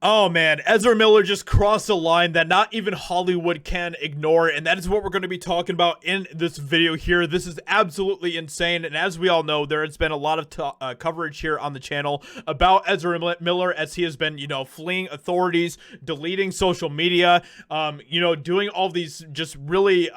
Oh man, Ezra Miller just crossed a line that not even Hollywood can ignore, and that is what we're going to be talking about in this video here. This is absolutely insane, and as we all know, there has been a lot of coverage here on the channel about Ezra Miller as he has been, fleeing authorities, deleting social media, doing all these just really,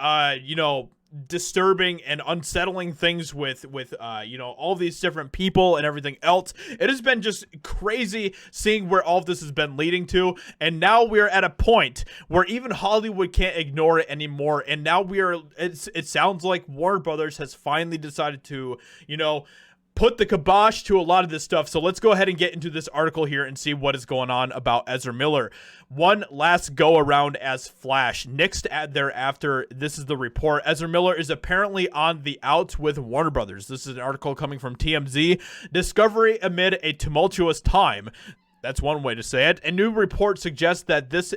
disturbing and unsettling things with all these different people and everything else. It has been just crazy seeing where all of this has been leading to, and now we're at a point where even Hollywood can't ignore it anymore, and now it sounds like Warner Brothers has finally decided to put the kibosh to a lot of this stuff. So let's go ahead and get into this article here and see what is going on about Ezra Miller. One last go around as Flash. Next thereafter, this is the report. Ezra Miller is apparently on the outs with Warner Brothers. This is an article coming from TMZ. Discovery amid a tumultuous time. That's one way to say it. A new report suggests that this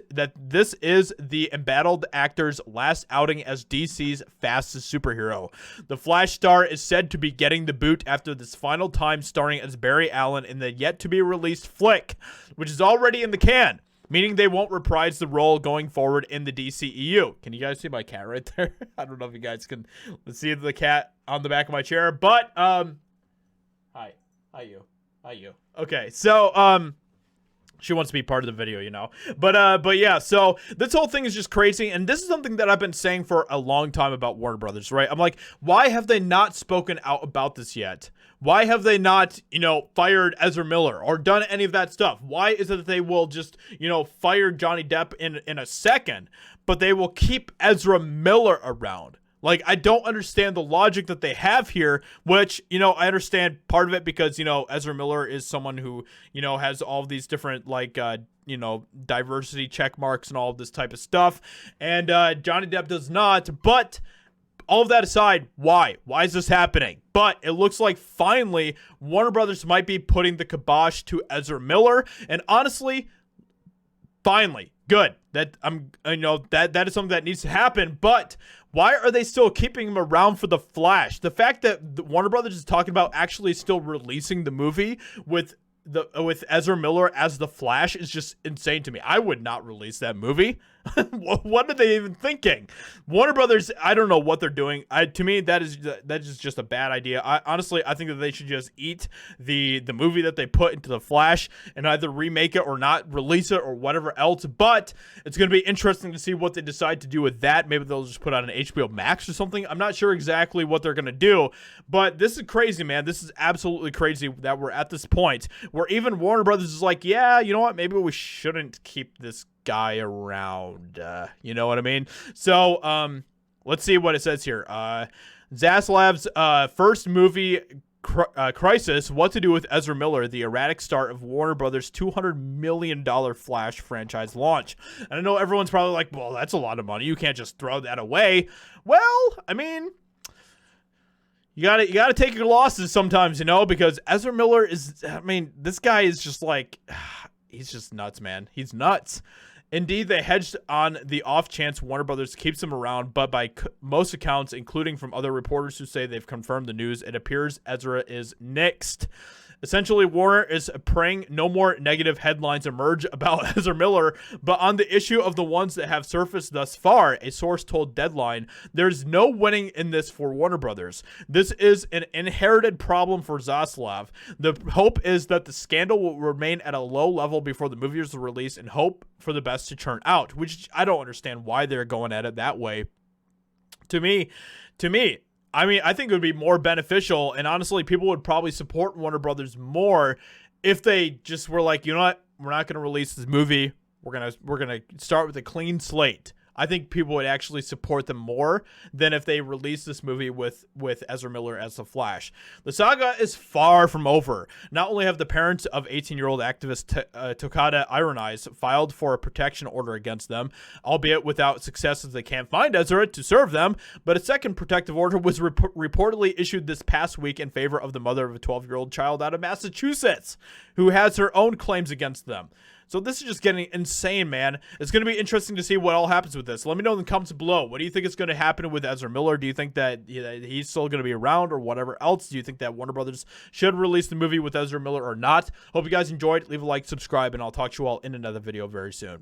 is the embattled actor's last outing as DC's fastest superhero. The Flash star is said to be getting the boot after this final time starring as Barry Allen in the yet-to-be-released flick, which is already in the can, meaning they won't reprise the role going forward in the DCEU. Can you guys see my cat right there? I don't know if you guys can see the cat on the back of my chair, but, hi you. Okay, so, she wants to be part of the video, But yeah, so this whole thing is just crazy, and this is something that I've been saying for a long time about Warner Brothers, right? I'm like, why have they not spoken out about this yet? Why have they not, fired Ezra Miller or done any of that stuff? Why is it that they will just, fire Johnny Depp in a second, but they will keep Ezra Miller around? Like, I don't understand the logic that they have here, which, I understand part of it because, Ezra Miller is someone who, has all of these different, diversity check marks and all of this type of stuff. And Johnny Depp does not. But all of that aside, why? Why is this happening? But it looks like finally Warner Brothers might be putting the kibosh to Ezra Miller. And honestly, finally, good. That that is something that needs to happen. But why are they still keeping him around for the Flash? The fact that Warner Brothers is talking about actually still releasing the movie with Ezra Miller as the Flash is just insane to me. I would not release that movie. What are they even thinking? Warner Brothers, I don't know what they're doing. To me, that is just a bad idea. Honestly, I think that they should just eat the movie that they put into the Flash and either remake it or not release it or whatever else. But it's going to be interesting to see what they decide to do with that. Maybe they'll just put out an HBO Max or something. I'm not sure exactly what they're going to do. But this is crazy, man. This is absolutely crazy that we're at this point where even Warner Brothers is like, yeah, you know what? Maybe we shouldn't keep this guy around, you know what I mean? So let's see what it says here. Zaslav's first movie crisis, what to do with Ezra Miller, the erratic start of Warner Brothers' $200 million Flash franchise launch. And I know everyone's probably like, well, that's a lot of money, you can't just throw that away. Well, I mean, you gotta take your losses sometimes, because Ezra Miller is, this guy is just like, he's just nuts, man. He's nuts. Indeed, they hedged on the off chance Warner Brothers keeps him around, but by most accounts, including from other reporters who say they've confirmed the news, it appears Ezra is nixed. Essentially, Warner is praying no more negative headlines emerge about Ezra Miller, but on the issue of the ones that have surfaced thus far, a source told Deadline, there's no winning in this for Warner Brothers. This is an inherited problem for Zaslav. The hope is that the scandal will remain at a low level before the movie is released and hope for the best to turn out, which I don't understand why they're going at it that way. To me, I think it would be more beneficial, and honestly, people would probably support Warner Brothers more if they just were like, you know what, we're not going to release this movie. We're gonna start with a clean slate. I think people would actually support them more than if they released this movie with Ezra Miller as the Flash. The saga is far from over. Not only have the parents of 18-year-old activist Tokata Iron Eyes filed for a protection order against them, albeit without success as they can't find Ezra to serve them, but a second protective order was reportedly issued this past week in favor of the mother of a 12-year-old child out of Massachusetts, who has her own claims against them. So this is just getting insane, man. It's going to be interesting to see what all happens with this. Let me know in the comments below. What do you think is going to happen with Ezra Miller? Do you think that he's still going to be around or whatever else? Do you think that Warner Brothers should release the movie with Ezra Miller or not? Hope you guys enjoyed. Leave a like, subscribe, and I'll talk to you all in another video very soon.